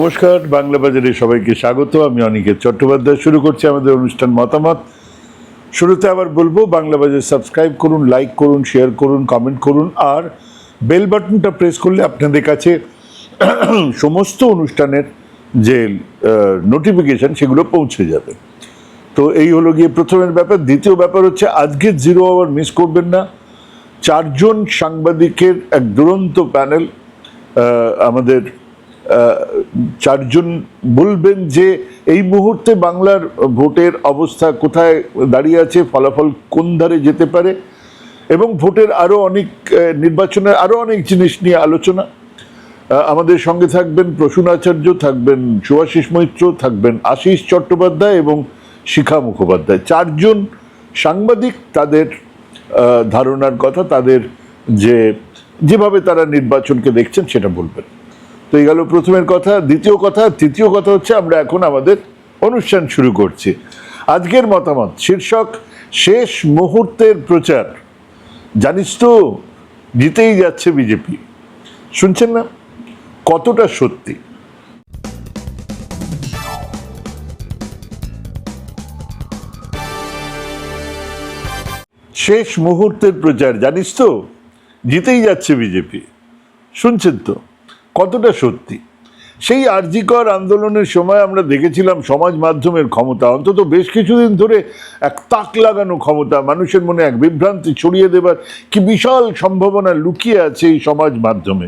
নমস্কার, বাংলা বাজারে সবাইকে স্বাগত। আমি অনিকেত চট্টোপাধ্যায়। শুরু করছি আমাদের অনুষ্ঠান মতামত। শুরুতে আবার বলবো, বাংলা বাজার সাবস্ক্রাইব করুন, লাইক করুন, শেয়ার করুন, কমেন্ট করুন, আর বেল বাটনটা প্রেস করলে আপনাদের কাছে সমস্ত অনুষ্ঠানের যে নোটিফিকেশন সেগুলো পৌঁছে যাবে। তো এই হলো গিয়ে প্রথমের ব্যাপার। দ্বিতীয় ব্যাপার হচ্ছে, আজকের জিরো আওয়ার মিস করবেন না। 4 জন সাংবাদিকের এক দুরন্ত প্যানেল, আমাদের 4 জন বলবেন যে এই মুহূর্তে বাংলার ভোটের অবস্থা কোথায় দাঁড়িয়ে আছে, ফলাফল কোন ধারে যেতে পারে, এবং ভোটের আরও অনেক নির্বাচনের আরও অনেক জিনিস নিয়ে আলোচনা। আমাদের সঙ্গে থাকবেন প্রসূন আচার্য, থাকবেন শুভাশিস মৈত্র, থাকবেন আশিস চট্টোপাধ্যায় এবং শিখা মুখোপাধ্যায়। 4 জন সাংবাদিক তাদের ধারণার কথা, তাদের যেভাবে তারা নির্বাচনকে দেখছেন সেটা বলবেন। তো এই গেল প্রথমের কথা। তৃতীয় কথা হচ্ছে, আমরা এখন আমাদের অনুষ্ঠান শুরু করছি। আজকের মতামত শীর্ষক, শেষ মুহূর্তের প্রচার। জানিস তো, জিতেই যাচ্ছে বিজেপি। শুনছেন না? কতটা সত্যি? শেষ মুহূর্তের প্রচার, জানিস তো, জিতেই যাচ্ছে বিজেপি। শুনছেন তো? কতটা সত্যি? সেই আরজিকর আন্দোলনের সময় আমরা দেখেছিলাম সমাজ মাধ্যমের ক্ষমতা, অন্তত বেশ কিছুদিন ধরে এক তাক লাগানো ক্ষমতা, মানুষের মনে এক বিভ্রান্তি ছড়িয়ে দেবার কি বিশাল সম্ভাবনা লুকিয়ে আছে এই সমাজ মাধ্যমে।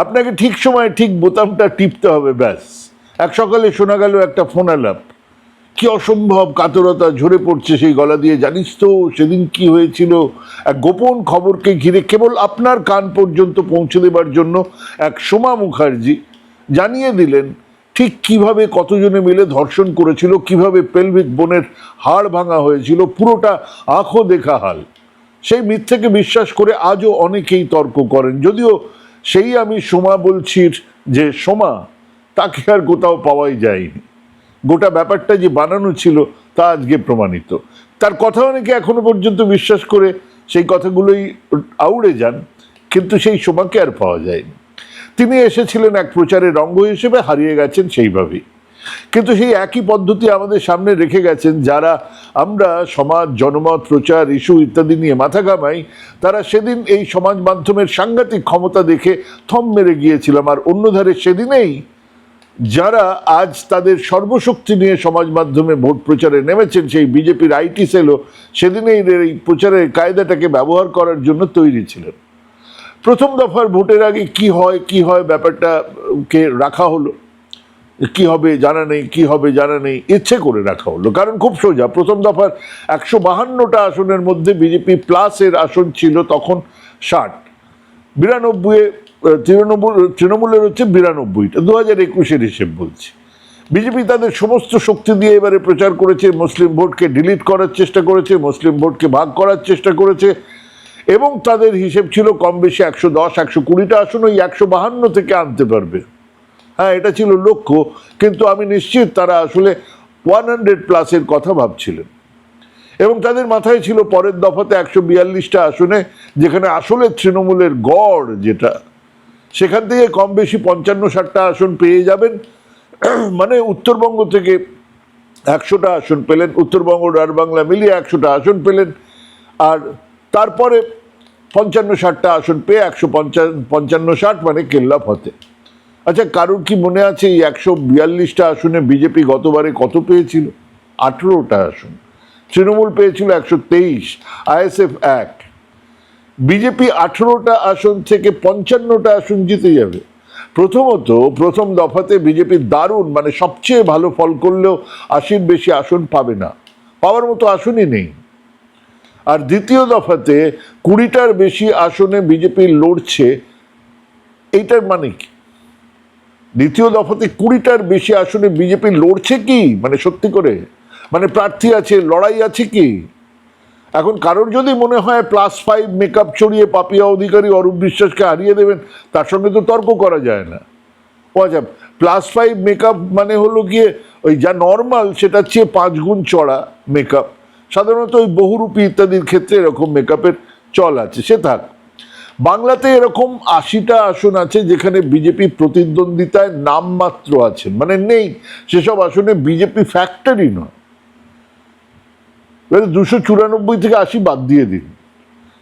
আপনাকে ঠিক সময়ে ঠিক বোতামটা টিপতে হবে, ব্যাস। এক সকালে শোনা গেল একটা ফোন আলাপ, কি অসম্ভব কাতরতা ঝরে পড়ছে সেই গলা দিয়ে। জানিস তো সেদিন কি হয়েছিল? এক গোপন খবরকে ঘিরে কেবল আপনার কান পর্যন্ত পৌঁছে দেবার জন্য এক সোমা মুখার্জি জানিয়ে দিলেন ঠিক কিভাবে কতজনে মিলে ধর্ষণ করেছিল, কিভাবে পেলভিক বোনের হাড় ভাঙা হয়েছিল, পুরোটা আঁখো দেখা হাল। সেই মিথ্যেকে বিশ্বাস করে আজও অনেকেই তর্ক করেন, যদিও সেই আমি সোমা বলছি যে সোমা, তাকে আর কোথাও পাওয়াই যায়নি। গোটা ব্যাপারটা যে বানানো ছিল তা আজকে প্রমাণিত। তার কথা অনেকে এখনো পর্যন্ত বিশ্বাস করে সেই কথাগুলোই আউড়ে যান, কিন্তু সেই সোমাকে আর পাওয়া যায়নি। তিনি এসেছিলেন এক প্রচারের অঙ্গ হিসেবে, হারিয়ে গেছেন সেইভাবেই। কিন্তু সেই একই পদ্ধতি আমাদের সামনে রেখে গেছেন যারা আমরা সমাজ, জনমত, প্রচার, ইস্যু ইত্যাদি নিয়ে মাথা ঘামাই। তারা সেদিন এই সমাজ মাধ্যমের সাংঘাতিক ক্ষমতা দেখে থম মেরে গিয়েছিলাম, আর অন্যধারে সেদিনেই যারা আজ তাদের সর্বশক্তি নিয়ে সমাজ মাধ্যমে ভোট প্রচারে নেমেছেন, সেই বিজেপির আইটি সেলও সেদিনেই এই প্রচারের কায়দাটাকে ব্যবহার করার জন্য তৈরি ছিলেন। প্রথম দফার ভোটের আগে কি হয় ব্যাপারটাকে রাখা হলো, কি হবে জানা নেই, ইচ্ছে করে রাখা হলো। কারণ খুব সোজা, প্রথম দফার 152টা আসনের মধ্যে বিজেপি প্লাসের আসন ছিল তখন 60, 92 তৃণমূলের হচ্ছে 92টা। 2021-এর হিসেব বলছি। বিজেপি তাদের সমস্ত শক্তি দিয়ে এবারে প্রচার করেছে, মুসলিম ভোটকে ডিলিট করার চেষ্টা করেছে, মুসলিম ভোটকে ভাগ করার চেষ্টা করেছে, এবং তাদের হিসেব ছিল কম বেশি 110-120টা আসন ওই 152 থেকে আনতে পারবে। হ্যাঁ, এটা ছিল লক্ষ্য, কিন্তু আমি নিশ্চিত তারা আসলে 100+ কথা ভাবছিলেন। এবং তাদের মাথায় ছিল পরের দফাতে 142টা আসনে, যেখানে আসলে তৃণমূলের গড় যেটা, সেখান থেকে কম বেশি 55-60টা আসন পেয়ে যাবেন। মানে উত্তরবঙ্গ থেকে 100টা আসন পেলেন, উত্তরবঙ্গ আর বাংলা মিলিয়ে 100টা আসন পেলেন, আর তারপরে 55-60টা আসন পেয়ে 155-60 মানে কেল্লা ফতে। আচ্ছা, কারোর কি মনে আছে এই 142টা আসনে বিজেপি গতবারে কত পেয়েছিল? 18টা আসন। তৃণমূল পেয়েছিল 123, আইএসএফ 1। বিজেপি 18টা আসন থেকে 55টা আসন জিতে যাবে। প্রথমত, প্রথম দফাতে বিজেপি দারুণ, মানে সবচেয়ে ভালো ফল করলেও 80-র বেশি আসন পাবে না, পাওয়ার মতো আসনই নেই। আর দ্বিতীয় দফাতে 20টার বেশি আসনে বিজেপি লড়ছে, এইটার মানে কি? দ্বিতীয় দফাতে 20টার বেশি আসনে বিজেপি লড়ছে কি, মানে সত্যি করে, মানে প্রার্থী আছে, লড়াই আছে কি? এখন কারোর যদি মনে হয় +5 মেকআপ ছড়িয়ে পাপিয়া অধিকারী, অরূপ বিশ্বাসকে হারিয়ে দেবেন, তার সঙ্গে তো তর্ক করা যায় না। ও আচ্ছা, +5 মেকআপ মানে হলো গিয়ে ওই যা নর্মাল সেটার চেয়ে 5 গুণ চড়া মেকআপ। সাধারণত ওই বহুরূপী ইত্যাদির ক্ষেত্রে এরকম মেকআপের চল আছে, সে থাক। বাংলাতে এরকম 80টা আসন আছে যেখানে বিজেপি প্রতিদ্বন্দ্বিতায় নামমাত্র আছেন, মানে নেই, সেসব আসনে বিজেপি ফ্যাক্টরি নয়। 294 থেকে 80 বাদ দিয়ে দিন,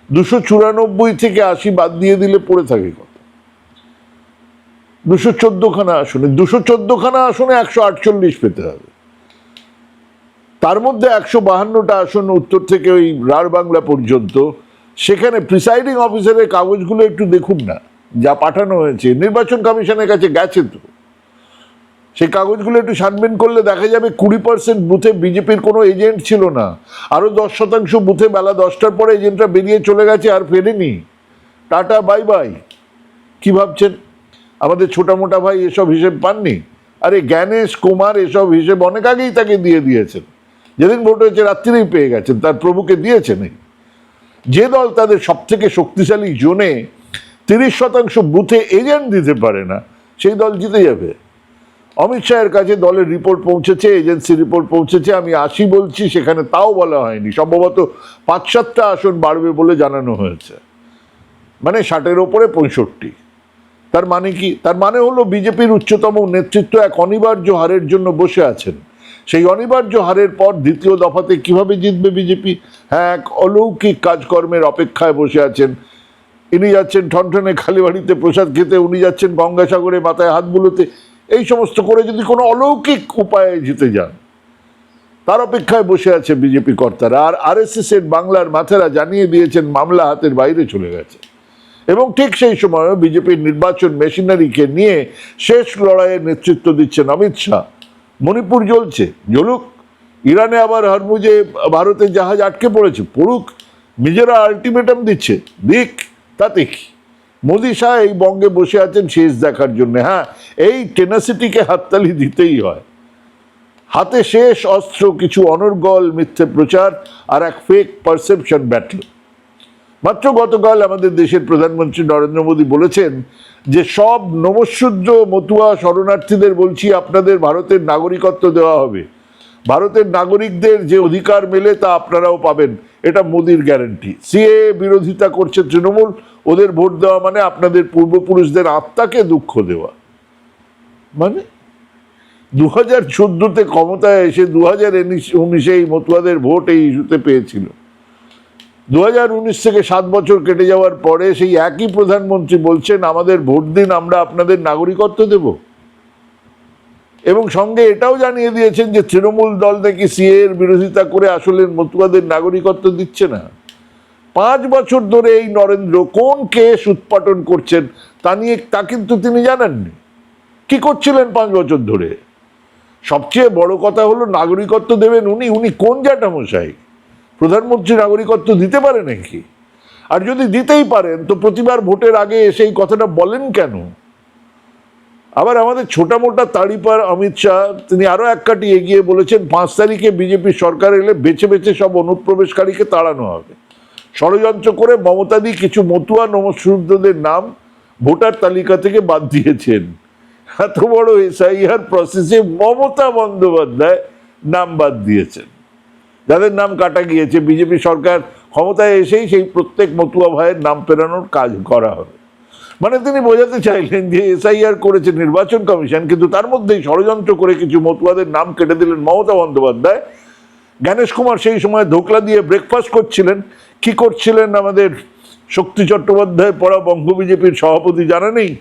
294 থেকে 80 বাদ দিয়ে দিলে পড়ে থাকে কত? 214খানা আসনে, 214খানা আসনে 148 পেতে হবে। তার মধ্যে 152টা আসন উত্তর থেকে ওই রাঢ় বাংলা পর্যন্ত। সেখানে প্রিসাইডিং অফিসারের কাগজগুলো একটু দেখুন না, যা পাঠানো হয়েছে নির্বাচন কমিশনের কাছে গেছে তো, সেই কাগজগুলো একটু ছানবিন করলে দেখা যাবে 20% বুথে বিজেপির কোনো এজেন্ট ছিল না, আরো 10% বুথে বেলা 10টার পরে এজেন্টরা বেরিয়ে চলে গেছে, আর ফেরেনি, টাটা বাই বাই। কি ভাবছেন আমাদের ছোটা মোটা ভাই এসব হিসেব পাননি? আরে জ্ঞানেশ কুমার এসব হিসেব অনেক আগেই তাকে দিয়ে দিয়েছেন, যেদিন ভোট হয়েছে রাত্রিরেই পেয়ে গেছেন, তার প্রভুকে দিয়েছেন। যে দল তাদের সব থেকে শক্তিশালী জোনে 30% বুথে এজেন্ট দিতে পারে না, সেই দল জিতে যাবে। অমিত শাহের কাছে দলের রিপোর্ট পৌঁছেছে, এজেন্সি রিপোর্ট পৌঁছেছে, আমি 80 বলছি, সেখানে তাও বলা হয়নি, সম্ভবত 5-7টা আসন বাড়বে বলে জানানো হয়েছে, মানে 60-এর ওপরে 65। তার মানে কি? তার মানে হলো বিজেপির উচ্চতম নেতৃত্ব এক অনিবার্য হারের জন্য বসে আছেন। সেই অনিবার্য হারের পর দ্বিতীয় দফাতে কিভাবে জিতবে বিজেপি? হ্যাঁ, এক অলৌকিক কাজকর্মের অপেক্ষায় বসে আছেন। ইনি যাচ্ছেন ঠনঠনে খালিবাড়িতে প্রসাদ খেতে, উনি যাচ্ছেন গঙ্গাসাগরে মাথায় হাত বুলোতে, এই সমস্ত করে যদি কোনো অলৌকিক উপায়ে জিতে যান, তার অপেক্ষায় বসে আছে বিজেপি কর্তারা। আর আরএসএস এর বাংলার মাথারা জানিয়ে দিয়েছেন মামলা হাতের বাইরে চলে গেছে। এবং ঠিক সেই সময়ও বিজেপির নির্বাচন মেশিনারিকে নিয়ে শেষ লড়াইয়ের নেতৃত্ব দিচ্ছেন অমিত শাহ। মণিপুর জ্বলছে, জ্বলুক। ইরানে আবার হরমুজে ভারতের জাহাজ আটকে পড়েছে, পড়ুক। নিজেরা আলটিমেটাম দিচ্ছে, দিক, তাতে কি? মোদি শাহ এই বঙ্গে বসে আছেন শেষ দেখার জন্য। হ্যাঁ, এই টেনাসিটিকে হাততালি দিতেই হয়। হাতে শেষ অস্ত্র কিছু অনর্গল মিথ্যে প্রচার আর এক ফেক পারসেপশন ব্যাটল। মাত্র গতকাল আমাদের দেশের প্রধানমন্ত্রী নরেন্দ্র মোদী বলেছেন যে সব নমশূদ্র মতুয়া শরণার্থীদের বলছি, আপনাদের ভারতের নাগরিকত্ব দেওয়া হবে, ভারতের নাগরিকদের যে অধিকার মেলে তা আপনারাও পাবেন, এটা মোদির গ্যারান্টি। সিএ বিরোধিতা করছে তৃণমূল, ওদের ভোট দেওয়া মানে আপনাদের পূর্বপুরুষদের আত্মাকে দুঃখ দেওয়া। মানে 2014-তে ক্ষমতায় এসে 2019-এ এই মতুয়াদের ভোট এই ইস্যুতে পেয়েছিল। 2019 থেকে 7 বছর কেটে যাওয়ার পরে সেই একই প্রধানমন্ত্রী বলছেন আমাদের ভোট দিন, আমরা আপনাদের নাগরিকত্ব দেব। এবং সঙ্গে এটাও জানিয়ে দিয়েছেন যে তৃণমূল দল নাকি সিএ এর বিরোধিতা করে আসলে মতুয়াদের নাগরিকত্ব দিচ্ছে না। 5 বছর ধরে এই নরেন্দ্র কোন কেস উৎপাটন করছেন তা কিন্তু তিনি জানাননি। কি করছিলেন 5 বছর ধরে? সবচেয়ে বড় কথা হলো নাগরিকত্ব দেবেন উনি কোন জ্যাঠামশাই? প্রধানমন্ত্রী নাগরিকত্ব দিতে পারে নাকি? আর যদি দিতেই পারেন তো প্রতিবার ভোটের আগে এসে এই কথাটা বলেন কেন? আবার আমাদের ছোটা মোটা তাড়িপার অমিত শাহ তিনি আরো এক কাটি এগিয়ে বলেছেন 5 তারিখে বিজেপি সরকার এলে বেছে বেছে সব অনুপ্রবেশকারীকে তাড়ানো হবে। ষড়যন্ত্র করে মমতাদি কিছু মতুয়া নমশূদ্রদের নাম ভোটার তালিকা থেকে বাদ দিয়েছেন। এত বড় এসআইআর প্রসেসে মমতা বন্দ্যোপাধ্যায় নাম বাদ দিয়েছেন, যাদের নাম কাটা গিয়েছে। বিজেপি সরকার ক্ষমতায় এসেই সেই প্রত্যেক মতুয়া ভাইয়ের নাম ফেরানোর কাজ করা হবে। মানে তিনি বোঝাতে চাইলেন যে এসআইআর করেছে নির্বাচন কমিশন, কিন্তু তার মধ্যেই ষড়যন্ত্র করে কিছু মতুয়াদের নাম কেটে দিলেন মমতা বন্দ্যোপাধ্যায়। জ্ঞানেশ কুমার সেই সময় ধোকলা দিয়ে ব্রেকফাস্ট করছিলেন। কি করছিলেন আমাদের শক্তি চট্টোপাধ্যায় পড়া বঙ্গ বিজেপির সভাপতি জানা নেই,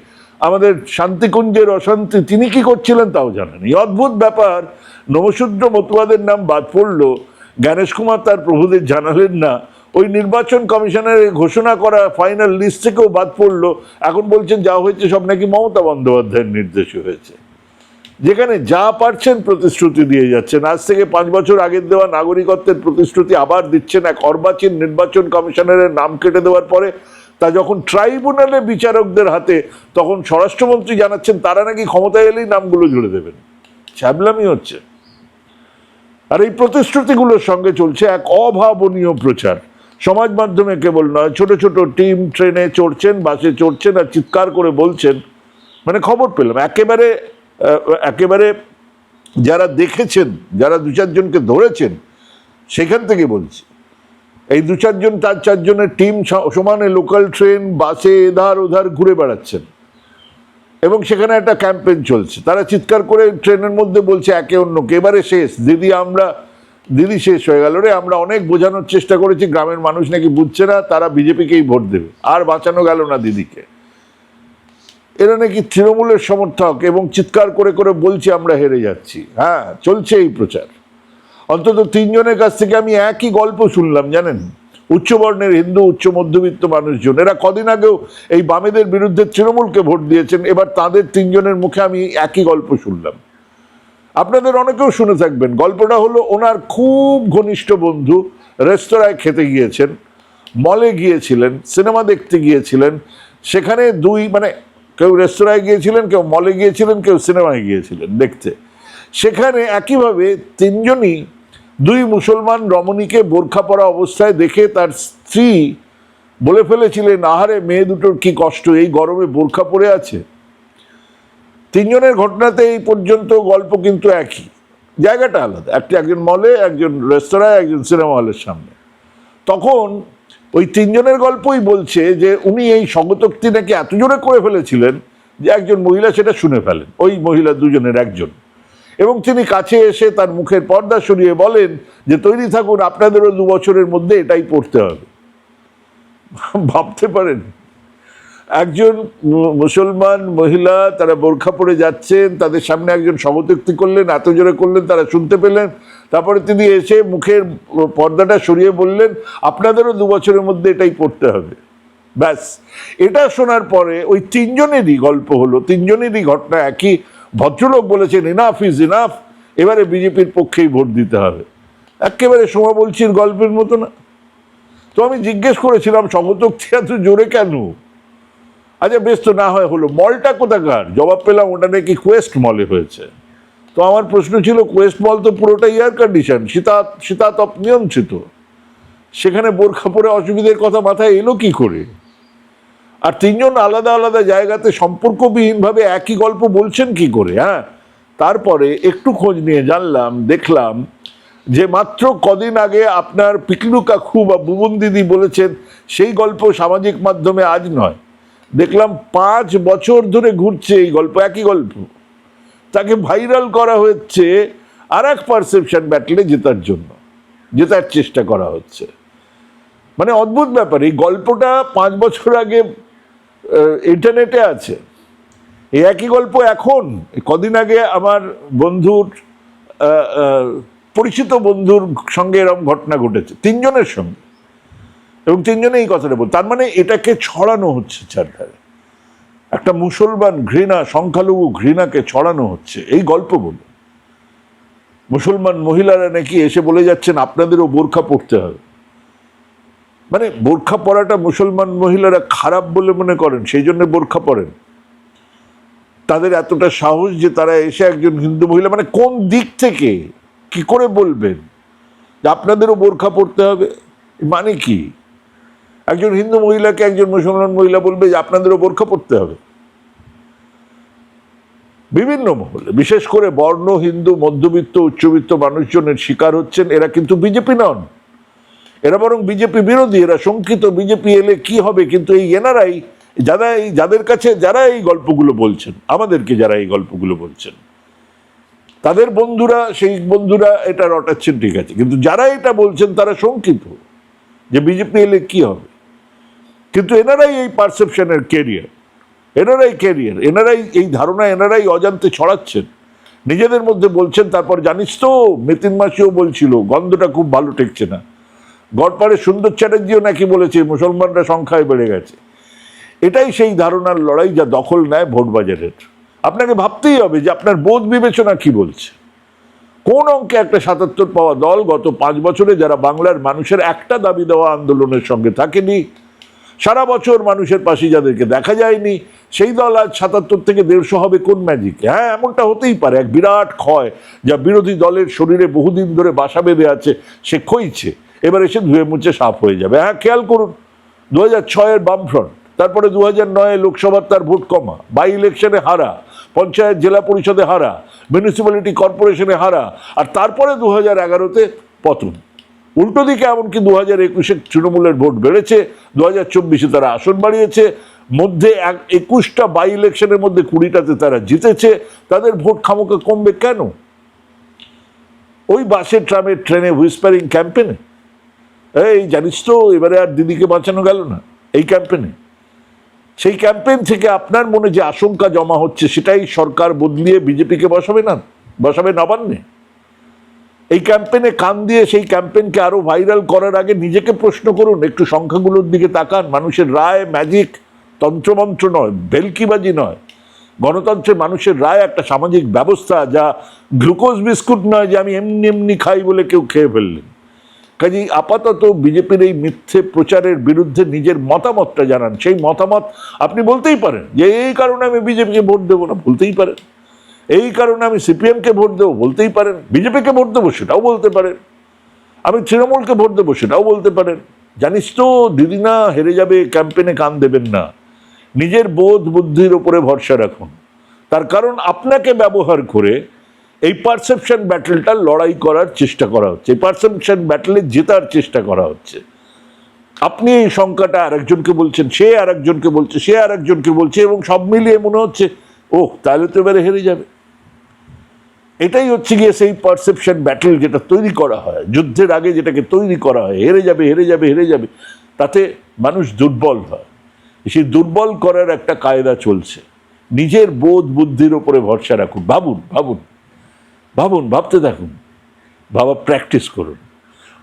আমাদের শান্তিকুঞ্জের অশান্তি তিনি কি করছিলেন তাও জানা নেই। অদ্ভুত ব্যাপার, নমশূদ্র মতুয়াদের নাম বাদ পড়লো, জ্ঞানেশ কুমার তার প্রভুদের জানালেন না, ওই নির্বাচন কমিশনের ঘোষণা করা ফাইনাল লিস্ট থেকেও বাদ পড়লো। এখন বলছেন যা হয়েছে সব নাকি মমতা বন্দ্যোপাধ্যায়ের নির্দেশে হয়েছে। যেখানে যা পারছেন প্রতিশ্রুতি দিয়ে যাচ্ছেন। আজ থেকে 5 বছর আগের দেওয়া নাগরিকত্বের প্রতিশ্রুতি আবার দিচ্ছেন। এক অর্বাচীন নির্বাচন কমিশনারের নাম কেটে দেওয়ার পরে তা যখন ট্রাইব্যুনালে বিচারকদের হাতে, তখন স্বরাষ্ট্রমন্ত্রী জানাচ্ছেন তারা নাকি ক্ষমতায় এলেই নামগুলো জুড়ে দেবেন। ছ্যাবলামি হচ্ছে। আর এই প্রতিশ্রুতিগুলোর সঙ্গে চলছে এক অভাবনীয় প্রচার। সমাজ মাধ্যমে কেবল নয়, ছোট ছোট টিম ট্রেনে চড়ছেন, বাসে চড়ছেন আর চিৎকার করে বলছেন, মানে খবর পেলাম একেবারে একেবারে যারা দেখেছেন, যারা 2-4 জনকে ধরেছেন সেখান থেকে বলছি, এই 2-4 জন 4 জনের টিম সমানে লোকাল ট্রেন বাসে এধার ওধার ঘুরে বেড়াচ্ছেন এবং সেখানে একটা ক্যাম্পেইন চলছে। তারা চিৎকার করে ট্রেনের মধ্যে বলছে একে অন্যকে, এবারে শেষ দিদি শেষ হয়ে গেল রে, আমরা অনেক বোঝানোর চেষ্টা করেছি, গ্রামের মানুষ নাকি বুঝছে না, তারা বিজেপিকেই ভোট দেবে, আর বাঁচানো গেল না দিদিকে। এরা নাকি তৃণমূলের সমর্থক এবং চিৎকার করে করে বলছে আমরা হেরে যাচ্ছি। হ্যাঁ, চলছে এই প্রচার। অন্তত 3 জনের কাছ থেকে আমি একই গল্প শুনলাম, জানেন, উচ্চবর্ণের হিন্দু, উচ্চ মধ্যবিত্ত মানুষজন, এরা কদিন আগেও এই বামেদের বিরুদ্ধে তৃণমূলকে ভোট দিয়েছেন, এবার তাদের 3 জনের মুখে আমি একই গল্প শুনলাম। আপনাদের অনেকেও শুনে থাকবেন। গল্পটা হলো, ওনার খুব ঘনিষ্ঠ বন্ধু রেস্তোরাঁয় খেতে গিয়েছেন, মলে গিয়েছিলেন, সিনেমা দেখতে গিয়েছিলেন, সেখানে কেউ রেস্তোরাঁয় গিয়েছিলেন, কেউ মলে গিয়েছিলেন, কেউ সিনেমায় গিয়েছিলেন দেখতে। সেখানে একইভাবে 3জনই 2 মুসলমান রমণীকে বোরখা পরা অবস্থায় দেখে তার স্ত্রী বলে ফেলেছিলেন, আহারে মেয়ে দুটোর কি কষ্ট, এই গরমে বোরখা পরে আছে। 3 জনের ঘটনাতে এই পর্যন্ত গল্প কিন্তু একই, জায়গাটা আলাদা, একজন মলে, একজন রেস্তোরাঁয়, একজন সিনেমা হলের সামনে। তখন ওই 3 জনের গল্পই বলছে যে উনি এই স্বগতোক্তি নাকি এত জোরে করে ফেলেছিলেন যে একজন মহিলা সেটা শুনে ফেলেন, ওই মহিলা 2জনের একজন, এবং তিনি কাছে এসে তার মুখের পর্দা সরিয়ে বলেন যে তৈরি থাকুন, আপনাদেরও 2 বছরের মধ্যে এটাই পড়তে হবে। ভাবতে পারেন, একজন মুসলমান মহিলা, তারা বোরখা পরে যাচ্ছেন, তাদের সামনে একজন স্বগতোক্তি করলেন, এত জোরে করলেন তারা শুনতে পেলেন, তারপরে তিনি এসে মুখের পর্দাটা সরিয়ে বললেন আপনাদেরও 2 বছরের মধ্যে এটাই পড়তে হবে। ব্যাস, এটা শোনার পরে ওই 3জনেরই গল্প হলো, 3জনেরই ঘটনা একই। ভদ্রলোক বলেছেন ইনাফ ইজ ইনাফ, এবারে বিজেপির পক্ষেই ভোট দিতে হবে। একেবারে সোমা বলছির গল্পের মতো না? তো আমি জিজ্ঞেস করেছিলাম স্বগতোক্তি এত জোরে কেন? আচ্ছা বেশ, তো না হয় হলো, মলটা কোথাকার? জবাব পেলাম ওটা নাকি কোয়েস্ট মলে হয়েছে। তো আমার প্রশ্ন ছিল, কোয়েস্ট মল তো পুরোটা এয়ার কন্ডিশন, শীতাতপ নিয়ন্ত্রিত, সেখানে বোরখা পরে অসুবিধের কথা মাথায় এলো কি করে? আর 3জন আলাদা আলাদা জায়গাতে সম্পর্কবিহীনভাবে একই গল্প বলছেন কি করে? হ্যাঁ, তারপরে একটু খোঁজ নিয়ে জানলাম, দেখলাম যে মাত্র কদিন আগে আপনার পিকলু কাকু বা বুবন দিদি বলেছেন সেই গল্প সামাজিক মাধ্যমে আজ নয়, দেখলাম 5 বছর ধরে ঘুরছে এই গল্প, একই গল্প। তাকে ভাইরাল করা হচ্ছে আর এক পারসেপশন ব্যাটলে জেতার চেষ্টা করা হচ্ছে। মানে অদ্ভুত ব্যাপার, এই গল্পটা 5 বছর আগে ইন্টারনেটে আছে, এই একই গল্প এখন। কদিন আগে আমার বন্ধুর পরিচিত বন্ধুর সঙ্গে এরকম ঘটনা ঘটেছে 3জনের সঙ্গে, এবং 3জনে এই কথাটা বল। তার মানে এটাকে ছড়ানো হচ্ছে চারধারে, একটা মুসলমান ঘৃণা, সংখ্যালঘু ঘৃণাকে ছড়ানো হচ্ছে এই গল্প বলে। মুসলমান মহিলারা নাকি এসে বলে যাচ্ছেন আপনাদেরও বোরখা পরতে হবে। মানে বোরখা পরাটা মুসলমান মহিলারা খারাপ বলে মনে করেন, সেই জন্য বোরখা পরেন? তাদের এতটা সাহস যে তারা এসে একজন হিন্দু মহিলা, মানে কোন দিক থেকে কি করে বলবেন যে আপনাদেরও বোরখা পরতে হবে? মানে কি? একজন হিন্দু মহিলাকে একজন মুসলমান মহিলা বলবে যে আপনাদেরও বোরখা পরতে হবে? বিভিন্ন মহলে, বিশেষ করে বর্ণ হিন্দু, মধ্যবিত্ত, উচ্চবিত্ত মানুষজনের শিকার হচ্ছেন। এরা কিন্তু বিজেপি নন, এরা বরং বিজেপি বিরোধী, এরা শঙ্কিত বিজেপি এলে কি হবে। কিন্তু এই এনারাই, যাদের কাছে যারা এই গল্পগুলো বলছেন, আমাদেরকে যারা এই গল্পগুলো বলছেন, তাদের বন্ধুরা, সেই বন্ধুরা এটা রটাচ্ছেন, ঠিক আছে, কিন্তু যারা এটা বলছেন তারা শঙ্কিত যে বিজেপি এলে কি হবে। কিন্তু এনারাই এই পারসেপশনের ক্যারিয়ার, এনারাই এই ধারণা, এনারাই অজান্তে ছড়াচ্ছেন, নিজেদের মধ্যে বলছেন। তারপর জানিস তো, মেতিন মাসিও বলছিল গন্ধটা খুব ভালো ঠেকছে না। গড়পাড়ে সুন্দর চ্যাটার্জিও নাকি বলেছে মুসলমানরা সংখ্যায় বেড়ে গেছে। এটাই সেই ধারণার লড়াই যা দখল নেয় ভোট বাজারের। আপনাকে ভাবতেই হবে যে আপনার বোধ বিবেচনা কি বলছে। কোন অঙ্কে একটা 77 পাওয়া দল গত 5 বছরে, যারা বাংলার মানুষের একটা দাবি দেওয়া আন্দোলনের সঙ্গে থাকেনি, সারা বছর মানুষের পাশে যাদেরকে দেখা যায়নি, সেই দল আজ 77 থেকে 150 হবে কোন ম্যাজিকে? হ্যাঁ, এমনটা হতেই পারে। এক বিরাট ক্ষয় যা বিরোধী দলের শরীরে বহুদিন ধরে বাসা বেঁধে আছে, সে ক্ষয়ছে, এবার এসে ধুয়ে মুছে সাফ হয়ে যাবে। হ্যাঁ, খেয়াল করুন 2006-এর বামফ্রন্ট, তারপরে 2009-এ লোকসভার তার ভোট কমা, বাই ইলেকশনে হারা, পঞ্চায়েত জেলা পরিষদে হারা, মিউনিসিপ্যালিটি কর্পোরেশনে হারা, আর তারপরে 2011-তে পতন। উল্টো দিকে এমনকি 2021-এ তৃণমূলের ভোট বেড়েছে, 2024-এ তারা আসন বাড়িয়েছে, মধ্যে 21টা বাই ইলেকশনের মধ্যে 20টাতে তারা জিতেছে। তাদের ভোট খামোকা কমবে কেন? ওই বাসে ট্রামে ট্রেনে হুইসপারিং ক্যাম্পেনে, এই জানিস তো এবারে আর দিদিকে বাঁচানো গেল না, এই ক্যাম্পেনে। সেই ক্যাম্পেন থেকে আপনার মনে যে আশঙ্কা জমা হচ্ছে সেটাই সরকার বদলিয়ে বিজেপিকে বসাবে নবান্নে। এই ক্যাম্পেনে কান দিয়ে সেই ক্যাম্পেনকে আরো ভাইরাল করার আগে নিজেকে প্রশ্ন করুন, একটু সংখ্যাগুলোর দিকে তাকান। মানুষের রায় ম্যাজিক, তন্ত্রমন্ত্র নয়, ভেলকিবাজি নয়। গণতন্ত্রে মানুষের রায় একটা সামাজিক ব্যবস্থা, যা গ্লুকোজ বিস্কুট নয় যে আমি এমনি এমনি খাই বলে কেউ খেয়ে ফেললেন। কাজেই আপাতত বিজেপির এই মিথ্যে প্রচারের বিরুদ্ধে নিজের মতামতটা জানান। সেই মতামত আপনি বলতেই পারেন যে এই কারণে আমি বিজেপিকে ভোট দেবো না, বলতেই পারেন। এই কারণে আমি সিপিএমকে ভোট দেবো, বলতেই পারেন। বিজেপিকে ভোট দেবো, সেটাও বলতে পারেন। আমি তৃণমূলকে ভোট দেবো, সেটাও বলতে পারেন। জানিস তো দিদি না হেরে যাবে, ক্যাম্পেনে কান দেবেন না। নিজের বোধ বুদ্ধির উপরে ভরসা রাখুন। তার কারণ আপনাকে ব্যবহার করে এই পারসেপশন ব্যাটেলটা লড়াই করার চেষ্টা করা হচ্ছে, এই পারসেপশন ব্যাটেলে জেতার চেষ্টা করা হচ্ছে। আপনি এই সংখ্যাটা আরেকজনকে বলছেন, সে আরেকজনকে বলছে, সে আরেকজনকে বলছে, এবং সব মিলিয়ে মনে হচ্ছে ওহ তাহলে তো এবারে হেরে যাবে। এটাই হচ্ছে গিয়ে সেই পারসেপশন ব্যাটেল যেটা তৈরি করা হয় যুদ্ধের আগে, যেটাকে তৈরি করা হয় হেরে যাবে হেরে যাবে হেরে যাবে, তাতে মানুষ দুর্বল হয়। সেই দুর্বল করার একটা কায়দা চলছে। নিজের বোধ বুদ্ধির উপরে ভরসা রাখুন। ভাবুন ভাবুন ভাবুন, ভাবতে থাকুন, ভাবা প্র্যাকটিস করুন।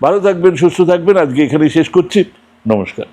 ভালো থাকবেন, সুস্থ থাকবেন। আজকে এখানেই শেষ করছি। নমস্কার।